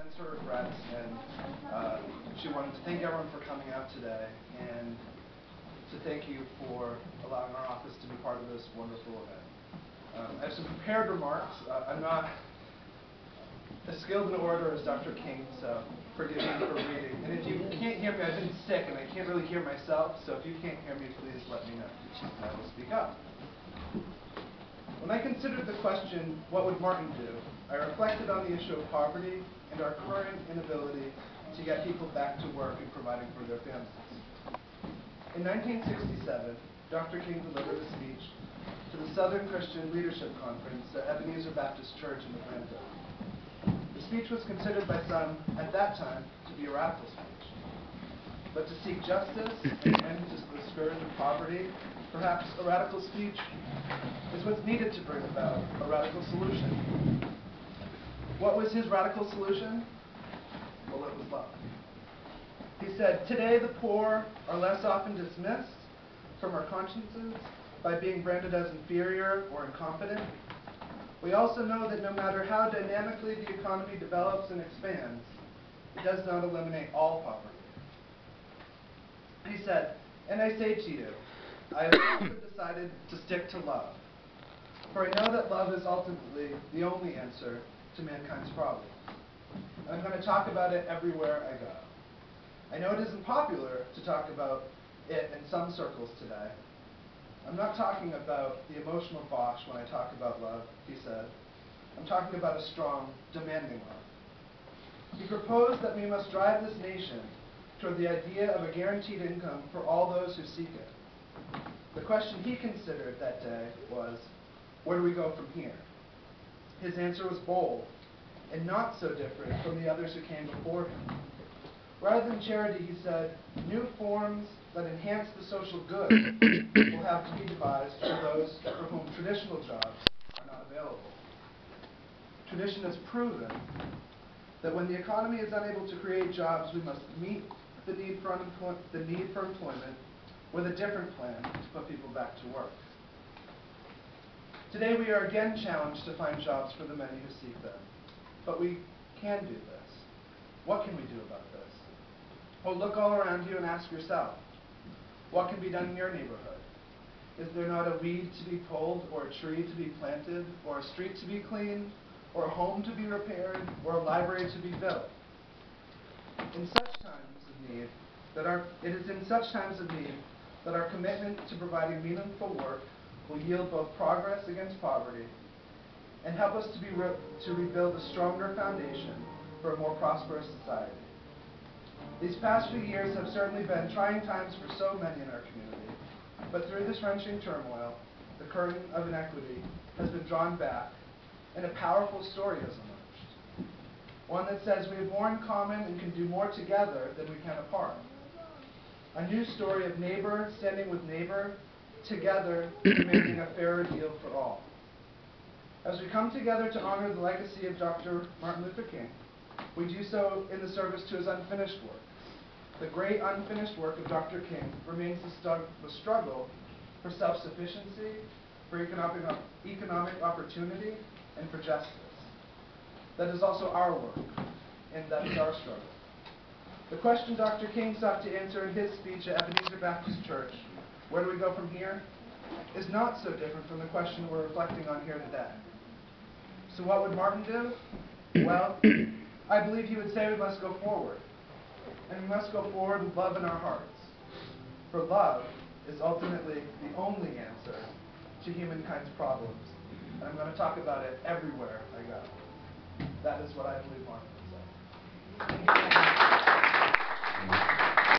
sends her regrets, and she wanted to thank everyone for coming out today, and to thank you for allowing our office to be part of this wonderful event. I have some prepared remarks. I'm not as skilled an orator as Dr. King, so forgive me for reading. And if you can't hear me, I've been sick and I can't really hear myself, so if you can't hear me, please let me know, and I will speak up. When I considered the question, what would Martin do, I reflected on the issue of poverty and our current inability to get people back to work and providing for their families. In 1967, Dr. King delivered a speech to the Southern Christian Leadership Conference at Ebenezer Baptist Church in Atlanta. The speech was considered by some, at that time, to be a radical speech. But to seek justice and end the scourge of poverty, perhaps a radical speech is what's needed to bring about a radical solution. What was his radical solution? Well, it was love. He said, "Today the poor are less often dismissed from our consciences by being branded as inferior or incompetent. We also know that no matter how dynamically the economy develops and expands, it does not eliminate all poverty." He said, "And I say to you, I have also decided to stick to love. For I know that love is ultimately the only answer to mankind's problems. And I'm going to talk about it everywhere I go. I know it isn't popular to talk about it in some circles today. I'm not talking about the emotional bosh when I talk about love," he said. "I'm talking about a strong, demanding love." He proposed that we must drive this nation toward the idea of a guaranteed income for all those who seek it. The question he considered that day was, where do we go from here? His answer was bold and not so different from the others who came before him. Rather than charity, he said, new forms that enhance the social good will have to be devised for those for whom traditional jobs are not available. Tradition has proven that when the economy is unable to create jobs, we must meet the need for employment with a different plan to put people back to work. Today we are again challenged to find jobs for the many who seek them. But we can do this. What can we do about this? Well, look all around you and ask yourself, what can be done in your neighborhood? Is there not a weed to be pulled, or a tree to be planted, or a street to be cleaned, or a home to be repaired, or a library to be built? In such times of need, it is in such times of need that our commitment to providing meaningful work will yield both progress against poverty and help us to rebuild a stronger foundation for a more prosperous society. These past few years have certainly been trying times for so many in our community, but through this wrenching turmoil, the curtain of inequity has been drawn back, and a powerful story has emerged. One that says we have more in common and can do more together than we can apart. A new story of neighbor standing with neighbor, together making a fairer deal for all. As we come together to honor the legacy of Dr. Martin Luther King, we do so in the service to his unfinished work. The great unfinished work of Dr. King remains the struggle for self-sufficiency, for economic opportunity, and for justice. That is also our work, and that is our struggle. The question Dr. King sought to answer in his speech at Ebenezer Baptist Church, where do we go from here, is not so different from the question we're reflecting on here today. So what would Martin do? Well, I believe he would say we must go forward. And we must go forward with love in our hearts. For love is ultimately the only answer to humankind's problems. And I'm going to talk about it everywhere I go. That is what I believe Martin would say.